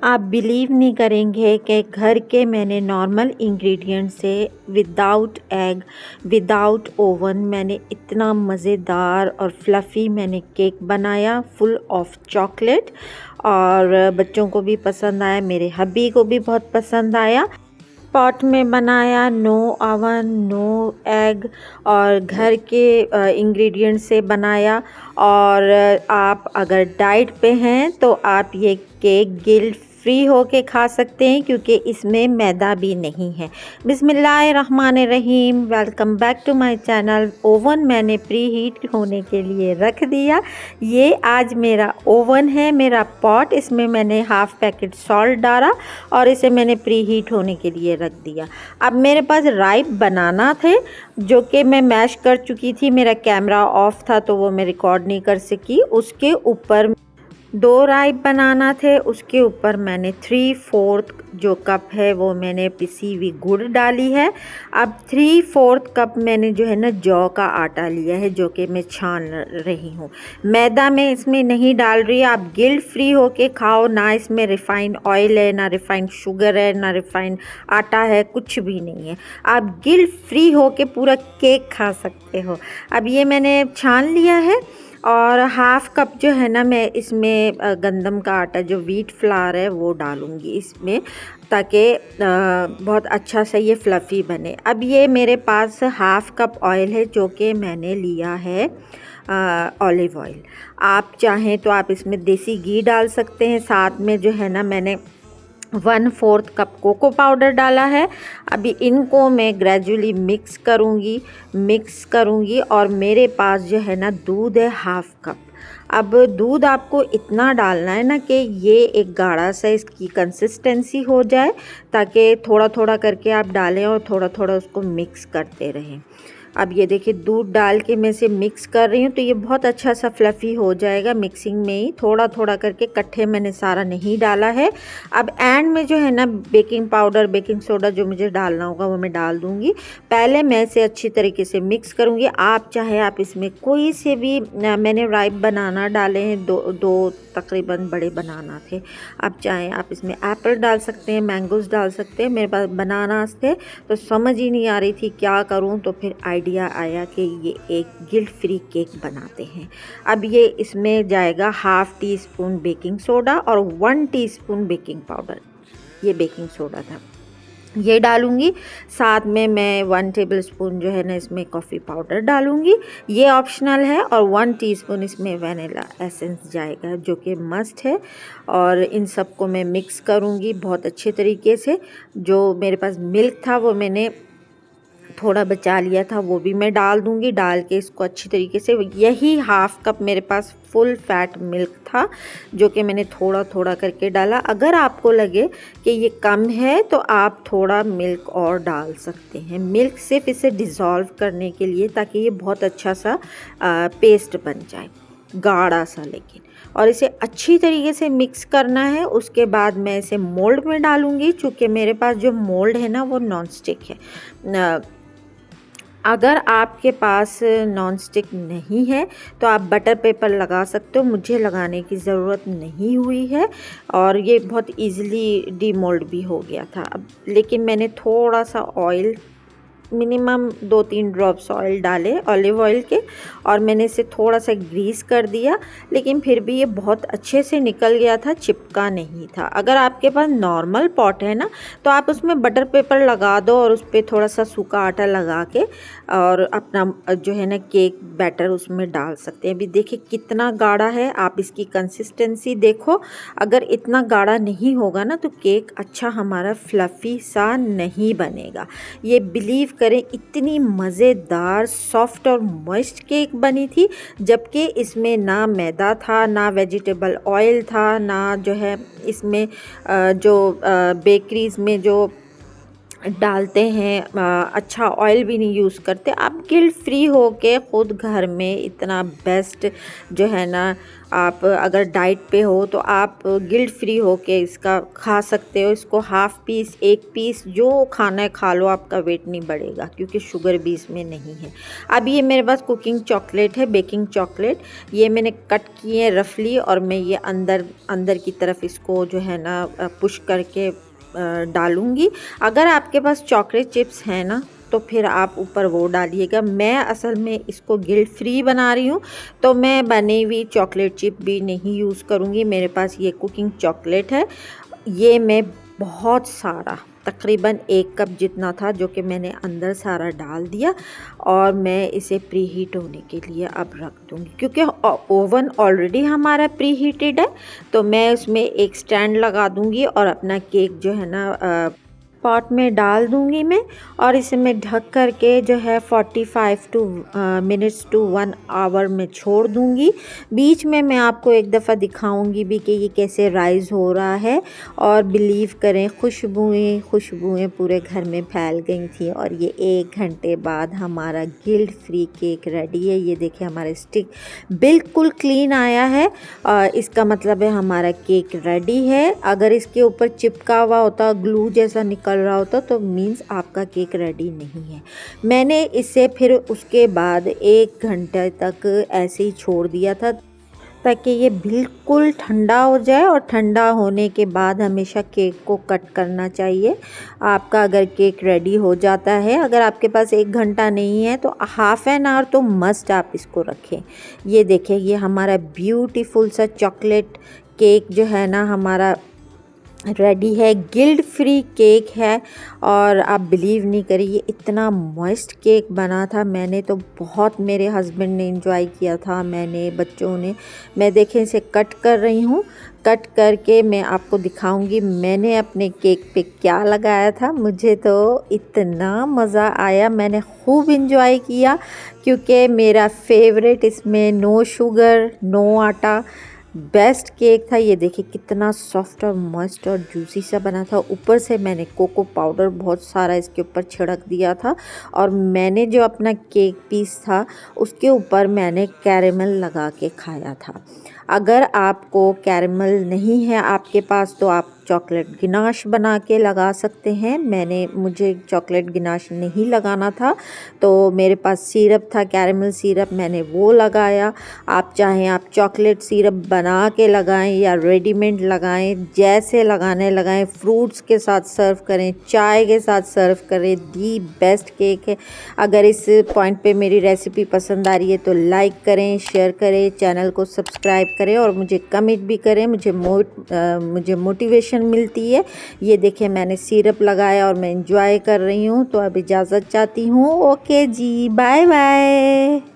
आप बिलीव नहीं करेंगे कि घर के मैंने नॉर्मल इंग्रेडिएंट से विदाउट एग विदाउट ओवन मैंने इतना मज़ेदार और फ्लफ़ी मैंने केक बनाया फुल ऑफ चॉकलेट। और बच्चों को भी पसंद आया, मेरे हब्बी को भी बहुत पसंद आया। पॉट में बनाया, नो ओवन नो एग और घर के इंग्रेडिएंट से बनाया। और आप अगर डाइट पे हैं तो आप ये केक गिल्ट फ्री होके खा सकते हैं क्योंकि इसमें मैदा भी नहीं है। बिस्मिल्लाहिर्रहमानिर्रहीम, welcome back to my channel. Oven मैंने प्री हीट होने के लिए रख दिया। ये आज मेरा ओवन है, मेरा पॉट। इसमें मैंने हाफ़ पैकेट सॉल्ट डाला और इसे मैंने प्री हीट होने के लिए रख दिया। अब मेरे पास राइप बनाना थे जो कि मैं मैश कर चुकी थी। मेरा कैमरा ऑफ था तो वो मैं रिकॉर्ड नहीं कर सकी। उसके ऊपर 2 राइप बनाना थे। उसके ऊपर मैंने 3/4 जो कप है वो मैंने पिसी हुई गुड़ डाली है। अब 3/4 कप मैंने जो है ना जौ का आटा लिया है जो कि मैं छान रही हूँ। मैदा मैं इसमें नहीं डाल रही। आप गिल्ट फ्री होके खाओ, ना इसमें रिफ़ाइंड ऑयल है, ना रिफ़ाइंड शुगर है, ना रिफ़ाइंड आटा है, कुछ भी नहीं है। आप गिल्ट फ्री होके पूरा केक खा सकते हो। अब ये मैंने छान लिया है और हाफ़ कप जो है ना मैं इसमें गंदम का आटा जो व्हीट फ्लावर है वो डालूँगी इसमें, ताकि बहुत अच्छा सा ये फ्लफ़ी बने। अब ये मेरे पास हाफ़ कप ऑयल है जो कि मैंने लिया है ऑलिव ऑयल। आप चाहें तो आप इसमें देसी घी डाल सकते हैं। साथ में जो है ना मैंने 1/4 कप कोको पाउडर डाला है। अभी इनको मैं ग्रेजुअली मिक्स करूँगी और मेरे पास जो है ना दूध है हाफ़ कप। अब दूध आपको इतना डालना है ना कि ये एक गाढ़ा सा इसकी कंसिस्टेंसी हो जाए, ताकि थोड़ा थोड़ा करके आप डालें और थोड़ा थोड़ा उसको मिक्स करते रहें। अब ये देखिए दूध डाल के मैं इसे मिक्स कर रही हूँ तो ये बहुत अच्छा सा फ्लफ़ी हो जाएगा मिक्सिंग में ही। थोड़ा थोड़ा करके, इकट्ठे मैंने सारा नहीं डाला है। अब एंड में जो है ना बेकिंग पाउडर बेकिंग सोडा जो मुझे डालना होगा वो मैं डाल दूँगी। पहले मैं इसे अच्छी तरीके से मिक्स करूँगी। आप चाहे आप इसमें कोई से भी मैंने राइप बनाना डाले हैं, दो तकरीबन बड़े बनाना थे। आप चाहें आप इसमें एप्पल डाल सकते हैं, मैंगोज़ डाल सकते हैं। मेरे पास बनानास थे तो समझ ही नहीं आ रही थी क्या करूं, तो फिर आइडिया आया कि ये एक गिल्ट फ्री केक बनाते हैं। अब ये इसमें जाएगा half tea spoon baking soda और 1 टीस्पून बेकिंग पाउडर। ये बेकिंग सोडा था, ये डालूँगी। साथ में मैं 1 टेबलस्पून जो है ना इसमें कॉफ़ी पाउडर डालूँगी, ये ऑप्शनल है। और 1 टीस्पून इसमें वनीला एसेंस जाएगा जो कि मस्ट है। और इन सब को मैं मिक्स करूँगी बहुत अच्छे तरीके से। जो मेरे पास मिल्क था वो मैंने थोड़ा बचा लिया था, वो भी मैं डाल दूँगी। डाल के इसको अच्छी तरीके से, यही हाफ़ कप मेरे पास फुल फैट मिल्क था जो कि मैंने थोड़ा थोड़ा करके डाला। अगर आपको लगे कि ये कम है तो आप थोड़ा मिल्क और डाल सकते हैं। मिल्क सिर्फ इसे डिज़ोल्व करने के लिए, ताकि ये बहुत अच्छा सा पेस्ट बन जाए, गाढ़ा सा लेकिन। और इसे अच्छी तरीके से मिक्स करना है। उसके बाद मैं इसे मोल्ड में डालूँगी। चूँकि मेरे पास जो मोल्ड है ना वो नॉन स्टिक है। अगर आपके पास नॉन स्टिक नहीं है तो आप बटर पेपर लगा सकते हो। मुझे लगाने की ज़रूरत नहीं हुई है और ये बहुत इजीली डीमोल्ड भी हो गया था। अब लेकिन मैंने थोड़ा सा ऑयल, मिनिमम 2-3 ड्रॉप्स ऑयल डाले ऑलिव ऑयल के, और मैंने इसे थोड़ा सा ग्रीस कर दिया। लेकिन फिर भी ये बहुत अच्छे से निकल गया था, चिपका नहीं था। अगर आपके पास नॉर्मल पॉट है ना तो आप उसमें बटर पेपर लगा दो और उस पर थोड़ा सा सूखा आटा लगा के और अपना जो है ना केक बैटर उसमें डाल सकते हैं। अभी देखिए कितना गाढ़ा है, आप इसकी कंसिस्टेंसी देखो। अगर इतना गाढ़ा नहीं होगा ना तो केक अच्छा हमारा फ्लफ़ी सा नहीं बनेगा। ये बिलीव करें इतनी मज़ेदार सॉफ्ट और मॉइस्ट केक बनी थी, जबकि इसमें ना मैदा था, ना वेजिटेबल ऑयल था, ना जो है इसमें जो बेकरीज़ में जो डालते हैं, अच्छा ऑयल भी नहीं यूज़ करते। आप गिल्ट फ्री हो के ख़ुद घर में इतना बेस्ट जो है ना, आप अगर डाइट पे हो तो आप गिल्ट फ्री हो के इसका खा सकते हो। इसको हाफ़ पीस, एक पीस जो खाना है खा लो, आपका वेट नहीं बढ़ेगा क्योंकि शुगर भी इसमें नहीं है। अब ये मेरे पास कुकिंग चॉकलेट है, बेकिंग चॉकलेट, ये मैंने कट किए रफली और मैं ये अंदर अंदर की तरफ इसको जो है ना पुश करके डालूँगी। अगर आपके पास चॉकलेट चिप्स हैं ना तो फिर आप ऊपर वो डालिएगा। मैं असल में इसको गिल्ट फ्री बना रही हूँ तो मैं बनी हुई चॉकलेट चिप भी नहीं यूज़ करूँगी। मेरे पास ये कुकिंग चॉकलेट है, ये मैं बहुत सारा तकरीबन 1 कप जितना था जो कि मैंने अंदर सारा डाल दिया और मैं इसे प्री हीट होने के लिए अब रख दूँगी। क्योंकि ओवन ऑलरेडी हमारा प्री हीटेड है तो मैं उसमें एक स्टैंड लगा दूँगी और अपना केक जो है ना पॉट में डाल दूँगी मैं और इसे मैं ढक कर के जो है 45 मिनट्स टू 1 आवर में छोड़ दूँगी। बीच में मैं आपको एक दफ़ा दिखाऊँगी भी कि ये कैसे राइज़ हो रहा है और बिलीव करें खुशबुएँ पूरे घर में फैल गई थी। और ये 1 घंटे बाद हमारा गिल्ट फ्री केक रेडी है। ये देखिए हमारा स्टिक बिल्कुल क्लीन आया है और इसका मतलब है हमारा केक रेडी है। अगर इसके ऊपर चिपका हुआ होता, ग्लू जैसा निकल रहा होता तो मीन्स आपका केक रेडी नहीं है। मैंने इसे फिर उसके बाद 1 घंटे तक ऐसे ही छोड़ दिया था ताकि ये बिल्कुल ठंडा हो जाए और ठंडा होने के बाद हमेशा केक को कट करना चाहिए। आपका अगर केक रेडी हो जाता है, अगर आपके पास 1 घंटा नहीं है तो हाफ़ एन आवर तो मस्ट आप इसको रखें। ये देखें, ये हमारा ब्यूटीफुल सा चॉकलेट केक जो है ना हमारा रेडी है। गिल्ट फ्री केक है और आप बिलीव नहीं करिए इतना मॉइस्ट केक बना था। मैंने तो बहुत, मेरे हस्बैंड ने एंजॉय किया था, मैंने, बच्चों ने। मैं देखें इसे कट कर रही हूँ, कट करके मैं आपको दिखाऊंगी मैंने अपने केक पे क्या लगाया था। मुझे तो इतना मज़ा आया, मैंने खूब एंजॉय किया क्योंकि मेरा फेवरेट इसमें नो शुगर नो आटा बेस्ट केक था। ये देखिए कितना सॉफ्ट और मस्त और जूसी सा बना था। ऊपर से मैंने कोको पाउडर बहुत सारा इसके ऊपर छिड़क दिया था और मैंने जो अपना केक पीस था उसके ऊपर मैंने कैरेमल लगा के खाया था। अगर आपको कैरेमल नहीं है आपके पास तो आप चॉकलेट गिनाश बना के लगा सकते हैं। मुझे चॉकलेट गिनाश नहीं लगाना था तो मेरे पास सिरप था, कैरेमल सिरप, मैंने वो लगाया। आप चाहें आप चॉकलेट सिरप बना के लगाएं या रेडीमेड लगाएं, जैसे लगाने लगाएं। फ्रूट्स के साथ सर्व करें, चाय के साथ सर्व करें, दी बेस्ट केक है। अगर इस पॉइंट पे मेरी रेसिपी पसंद आ रही है तो लाइक करें, शेयर करें, चैनल को सब्सक्राइब करें और मुझे कमेंट भी करें, मुझे मोटिवेशन मिलती है। ये देखें मैंने सिरप लगाया और मैं एंजॉय कर रही हूँ। तो अब इजाज़त चाहती हूँ। ओके जी, बाय बाय।